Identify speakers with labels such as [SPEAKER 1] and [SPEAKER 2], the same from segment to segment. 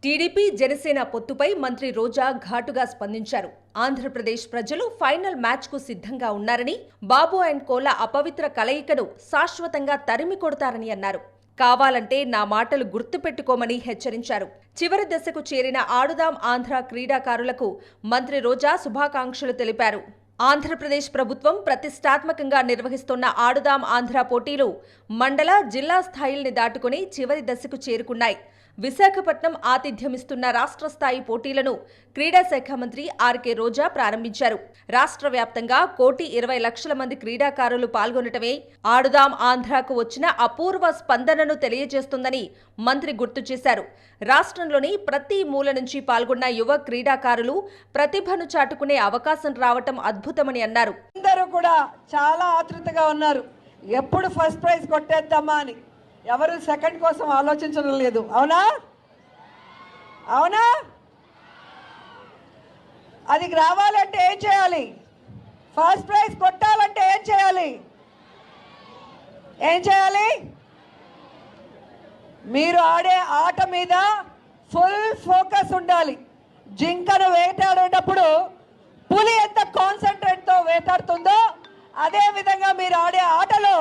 [SPEAKER 1] TDP Janasena పొత్తుపై మంత్రి రోజా ఘాటుగా స్పందించారు. ఆంధ్రప్రదేశ్ ప్రజలు ఫైనల్ మ్యాచ్కు సిద్ధంగా ఉన్నారని, బాబు అండ్ కోల అపవిత్ర కలయికను శాశ్వతంగా తరిమి కొడతారని అన్నారు. కావాలంటే నా మాటలు గుర్తుపెట్టుకోమని హెచ్చరించారు. చివరి దశకు చేరిన ఆడుదాం ఆంధ్ర క్రీడాకారులకు మంత్రి రోజా శుభాకాంక్షలు తెలిపారు. ఆంధ్రప్రదేశ్ ప్రభుత్వం ప్రతిష్టాత్మకంగా నిర్వహిస్తున్న ఆడుదాం ఆంధ్ర పోటీలు మండల, జిల్లా స్థాయిల్ని దాటుకుని చివరి దశకు చేరుకున్నాయి. విశాఖపట్నం ఆతిథ్యమిస్తున్న రాష్ట్ర స్థాయి పోటీలను క్రీడా శాఖ మంత్రి ఆర్కే రోజా ప్రారంభించారు. రాష్ట్ర వ్యాప్తంగా 1,20,00,000 మంది క్రీడాకారులు పాల్గొనటమే ఆడుదాం ఆంధ్రాకు వచ్చిన అపూర్వ స్పందనను తెలియజేస్తుందని మంత్రి గుర్తు చేశారు. రాష్ట్రంలోని ప్రతి మూల నుంచి పాల్గొన్న యువ క్రీడాకారులు ప్రతిభను చాటుకునే అవకాశం రావటం అద్భుతమని అన్నారు.
[SPEAKER 2] అందరూ కూడా చాలా ఆతృతగా ఉన్నారు, ఎప్పుడు ఫస్ట్ ప్రైజ్ కొట్టేద్దామా అని. ఎవరు సెకండ్ కోసం ఆలోచించడం లేదు. అవునా అవునా అది రావాలంటే ఏం చేయాలి? ఫస్ట్ ప్రైజ్ కొట్టాలంటే ఏం చేయాలి? మీరు ఆడే ఆట మీద ఫుల్ ఫోకస్ ఉండాలి. జింకను వేటాడేటప్పుడు పులి ఎంత కాన్సన్ట్రేట్తో వేటాడుతుందో అదే విధంగా మీరు ఆడే ఆటలో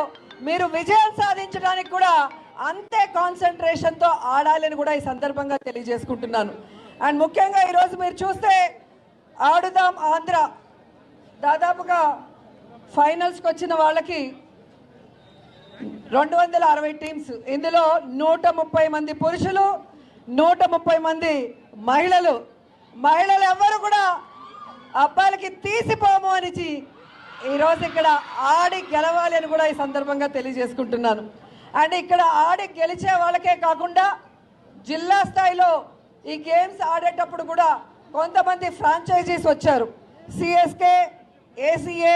[SPEAKER 2] మీరు విజయం సాధించడానికి కూడా అంతే కాన్సన్ట్రేషన్తో ఆడాలని కూడా ఈ సందర్భంగా తెలియజేసుకుంటున్నాను. అండ్ ముఖ్యంగా ఈరోజు మీరు చూస్తే ఆడుదాం ఆంధ్ర దాదాపుగా ఫైనల్స్కి వచ్చిన వాళ్ళకి 260 టీమ్స్, ఇందులో 130 మంది పురుషులు, 130 మంది మహిళలు. మహిళలు ఎవ్వరు కూడా అబ్బాయిలకి తీసిపోము అని ఈరోజు ఇక్కడ ఆడి గెలవాలి అని కూడా ఈ సందర్భంగా తెలియజేసుకుంటున్నాను. అండ్ ఇక్కడ ఆడి గెలిచే వాళ్ళకే కాకుండా జిల్లా స్థాయిలో ఈ గేమ్స్ ఆడేటప్పుడు కూడా కొంతమంది ఫ్రాంచైజీస్ వచ్చారు. CSK, ACA,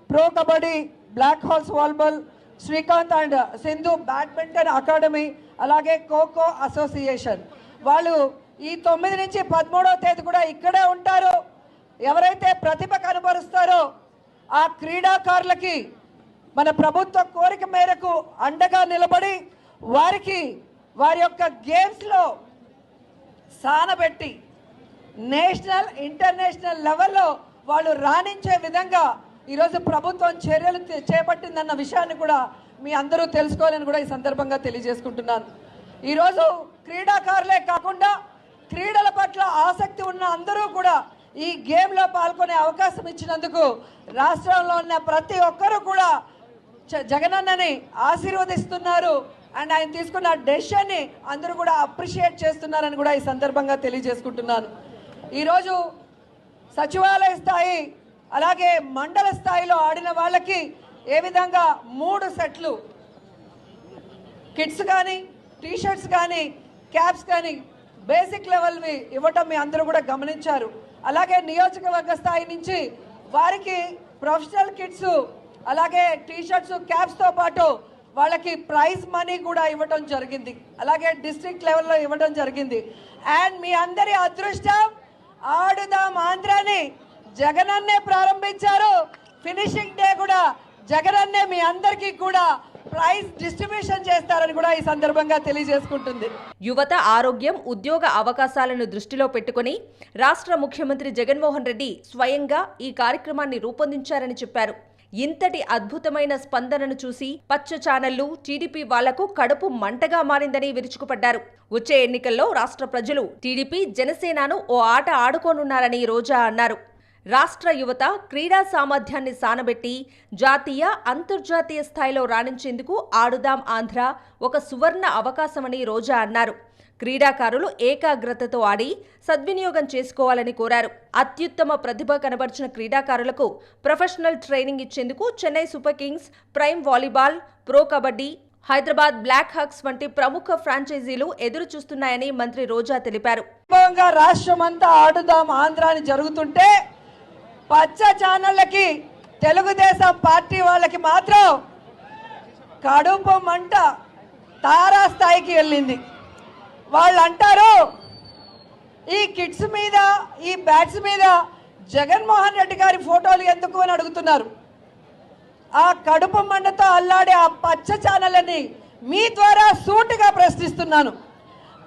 [SPEAKER 2] Pro Kabaddi, Black Hawks Volleyball, Srikanth and Sindhu badminton academy, అలాగే ఖోఖో అసోసియేషన్ వాళ్ళు ఈ 9 నుంచి 13వ తేదీ కూడా ఇక్కడే ఉంటారు. ఎవరైతే ప్రతిభ కనబరుస్తారో ఆ క్రీడాకారులకి మన ప్రభుత్వ కోరిక మేరకు అండగా నిలబడి వారికి వారి యొక్క గేమ్స్లో సానబెట్టి నేషనల్, ఇంటర్నేషనల్ లెవెల్లో వాళ్ళు రాణించే విధంగా ఈరోజు ప్రభుత్వం చర్యలు చేపట్టిందన్న విషయాన్ని కూడా మీ అందరూ తెలుసుకోవాలని కూడా ఈ సందర్భంగా తెలియజేసుకుంటున్నాను. ఈరోజు క్రీడాకారులే కాకుండా క్రీడల పట్ల ఆసక్తి ఉన్న అందరూ కూడా ఈ గేమ్లో పాల్గొనే అవకాశం ఇచ్చినందుకు రాష్ట్రంలో ఉన్న ప్రతి ఒక్కరూ కూడా జగనన్నని ఆశీర్వదిస్తున్నారు. అండ్ ఆయన తీసుకున్న డెసిషన్ని అందరూ కూడా అప్రిషియేట్ చేస్తున్నారని కూడా ఈ సందర్భంగా తెలియజేసుకుంటున్నాను. ఈరోజు సచివాలయ స్థాయి అలాగే మండల స్థాయిలో ఆడిన వాళ్ళకి ఏ విధంగా 3 సెట్లు కిట్స్ కానీ, టీషర్ట్స్ కానీ, క్యాప్స్ కానీ బేసిక్ లెవెల్వి ఇవ్వటం మీ అందరూ కూడా గమనించారు. అలాగే నియోజకవర్గ స్థాయి నుంచి వారికి ప్రొఫెషనల్ కిట్స్, అలాగే టీషర్ట్స్, క్యాప్స్తో పాటు వాళ్ళకి ప్రైజ్ మనీ కూడా ఇవ్వడం జరిగింది. అలాగే డిస్ట్రిక్ట్ లెవెల్లో ఇవ్వడం జరిగింది. అండ్ మీ అందరి అదృష్టం, ఆడుదాం ఆంధ్రాని జగనన్నే ప్రారంభించారు. ఫినిషింగ్ డే కూడా జగనన్నే మీ అందరికీ కూడా ప్రైజ్ డిస్ట్రిబ్యూషన్ చేస్తారని కూడా ఈ సందర్భంగా తెలియజేసుకుంటుంది.
[SPEAKER 1] యువత ఆరోగ్యం, ఉద్యోగ అవకాశాలను దృష్టిలో పెట్టుకుని రాష్ట్ర ముఖ్యమంత్రి జగన్మోహన్ రెడ్డి స్వయంగా ఈ కార్యక్రమాన్ని రూపొందించారని చెప్పారు. ఇంతటి అద్భుతమైన స్పందనను చూసి పచ్చ ఛానళ్లు, టీడీపీ వాళ్లకు కడుపు మంటగా మారిందని విరుచుకుపడ్డారు. వచ్చే ఎన్నికల్లో రాష్ట్ర ప్రజలు టీడీపీ, జనసేనను ఓ ఆట ఆడుకోనున్నారని రోజా అన్నారు. రాష్ట్ర యువత క్రీడా సామర్థ్యాన్ని సానబెట్టి జాతీయ, అంతర్జాతీయ స్థాయిలో రాణించేందుకు ఆడుదాం ఆంధ్ర ఒక సువర్ణ అవకాశమని రోజా అన్నారు. క్రీడాకారులు ఏకాగ్రతతో ఆడి సద్వినియోగం చేసుకోవాలని కోరారు. అత్యుత్తమ ప్రతిభ కనబర్చిన క్రీడాకారులకు ప్రొఫెషనల్ ట్రైనింగ్ ఇచ్చేందుకు Chennai Super Kings, Prime Volleyball, Pro Kabaddi, Hyderabad Black Hawks వంటి ప్రముఖ ఫ్రాంచైజీలు ఎదురు చూస్తున్నాయని మంత్రి రోజా తెలిపారు.
[SPEAKER 2] రాష్ట్రమంతా ఆడుదాం ఆంధ్ర అని జరుగుతుంటే పచ్చ ఛానళ్ళకి, తెలుగుదేశం పార్టీ వాళ్ళకి మాత్రం కడుపు మంట తారాస్థాయికి వెళ్ళింది. వాళ్ళు అంటారు ఈ కిట్స్ మీద, ఈ బ్యాట్స్ మీద జగన్మోహన్ రెడ్డి గారి ఫోటోలు ఎందుకు అని అడుగుతున్నారు. ఆ కడుపు మంటతో అల్లాడే ఆ పచ్చ ఛానళ్ళని మీ ద్వారా సూటిగా ప్రశ్నిస్తున్నాను.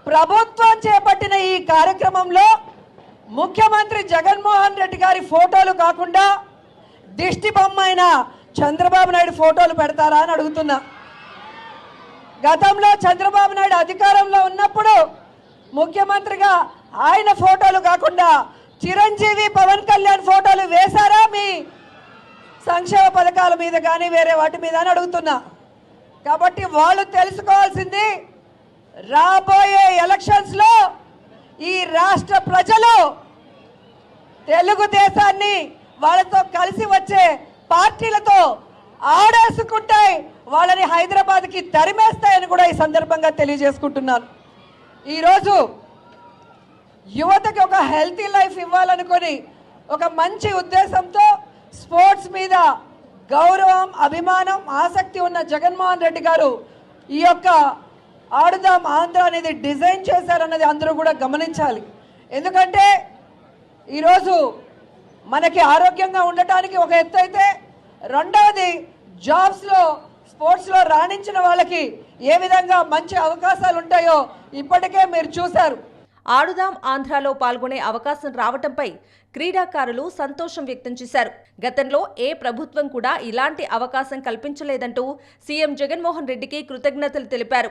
[SPEAKER 2] ప్రభుత్వం చేపట్టిన ఈ కార్యక్రమంలో ముఖ్యమంత్రి జగన్మోహన్ రెడ్డి గారి ఫోటోలు కాకుండా దిష్టి బొమ్మ అయిన చంద్రబాబు నాయుడు ఫోటోలు పెడతారా అని అడుగుతున్నా. గతంలో చంద్రబాబు నాయుడు అధికారంలో ఉన్నప్పుడు ముఖ్యమంత్రిగా ఆయన ఫోటోలు కాకుండా చిరంజీవి పవన్ కళ్యాణ్ ఫోటోలు వేశారా మీ సంక్షేమ పథకాల మీద కానీ వేరే వాటి మీద అని అడుగుతున్నా. కాబట్టి వాళ్ళు తెలుసుకోవాల్సింది, రాబోయే ఎలక్షన్స్లో ఈ రాష్ట్ర ప్రజలు తెలుగుదేశాన్ని వాళ్ళతో కలిసి వచ్చే పార్టీలతో ఆడేసుకుంటాయి, వాళ్ళని హైదరాబాద్కి తరిమేస్తాయని కూడా ఈ సందర్భంగా తెలియజేసుకుంటున్నాను. ఈరోజు యువతకి ఒక హెల్తీ లైఫ్ ఇవ్వాలనుకొని ఒక మంచి ఉద్దేశంతో స్పోర్ట్స్ మీద గౌరవం, అభిమానం, ఆసక్తి ఉన్న జగన్మోహన్ రెడ్డి గారు ఈ యొక్క ఆడుదాం ఆంధ్ర అనేది డిజైన్ చేశారన్నది అందరూ కూడా గమనించాలి. ఎందుకంటే ఈరోజు మనకి ఆరోగ్యంగా ఉండటానికి ఒక ఎత్తు అయితే, రెండవది జాబ్స్లో స్పోర్ట్స్లో రాణించిన వాళ్ళకి ఏ విధంగా మంచి అవకాశాలు ఉంటాయో ఇప్పటికే మీరు చూశారు.
[SPEAKER 1] ఆడుదాం ఆంధ్రాలో పాల్గొనే అవకాశం రావటంపై క్రీడాకారులు సంతోషం వ్యక్తం చేశారు. గతంలో ఏ ప్రభుత్వం కూడా ఇలాంటి అవకాశం కల్పించలేదంటూ సీఎం జగన్మోహన్ రెడ్డికి కృతజ్ఞతలు తెలిపారు.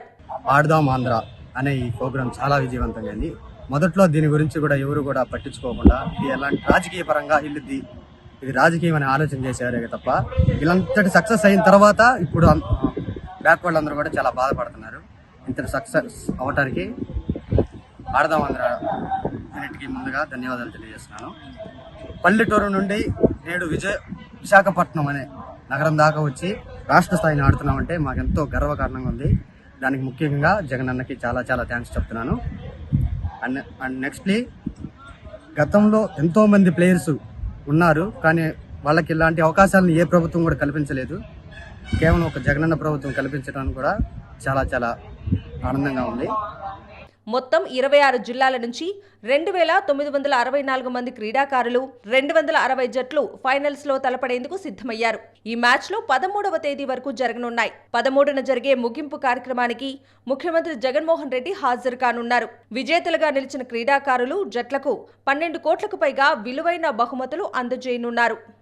[SPEAKER 3] ఆడుదాం ఆంధ్ర అనే ఈ ప్రోగ్రాం చాలా విజయవంతంగా అయింది. మొదట్లో దీని గురించి కూడా ఎవరు కూడా పట్టించుకోకుండా ఇది ఎలాంటి రాజకీయ పరంగా ఇది రాజకీయం అని ఆలోచన చేశారే తప్ప, ఇలాంటి సక్సెస్ అయిన తర్వాత ఇప్పుడు బ్యాక్వర్డ్ అందరూ కూడా చాలా బాధపడుతున్నారు. ఇంతటి సక్సెస్ అవటానికి ఆడదాం ఆంధ్ర యూనిట్కి ముందుగా ధన్యవాదాలు తెలియజేస్తున్నాను. పల్లెటూరు నుండి నేడు విశాఖపట్నం అనే నగరం దాకా వచ్చి రాష్ట్ర స్థాయిని ఆడుతున్నామంటే మాకు ఎంతో గర్వకారణంగా ఉంది. దానికి ముఖ్యంగా జగన్ అన్నకి చాలా చాలా థ్యాంక్స్ చెప్తున్నాను. అండ్ నెక్స్ట్లీ, గతంలో ఎంతోమంది ప్లేయర్స్ ఉన్నారు, కానీ వాళ్ళకి ఇలాంటి అవకాశాలను ఏ ప్రభుత్వం కూడా కల్పించలేదు. కేవలం ఒక జగనన్న ప్రభుత్వం కల్పించడానికి కూడా చాలా చాలా ఆనందంగా ఉంది.
[SPEAKER 1] మొత్తం 26 జిల్లాల నుంచి 2,964 మంది క్రీడాకారులు, 260 జట్లు ఫైనల్స్లో తలపడేందుకు సిద్ధమయ్యారు. ఈ మ్యాచ్లో 13వ తేదీ వరకు జరగనున్నాయి. 13న జరిగే ముగింపు కార్యక్రమానికి ముఖ్యమంత్రి జగన్మోహన్ రెడ్డి హాజరు కానున్నారు. విజేతలుగా నిలిచిన క్రీడాకారులు, జట్లకు 12 కోట్లకు పైగా విలువైన బహుమతులు అందజేయనున్నారు.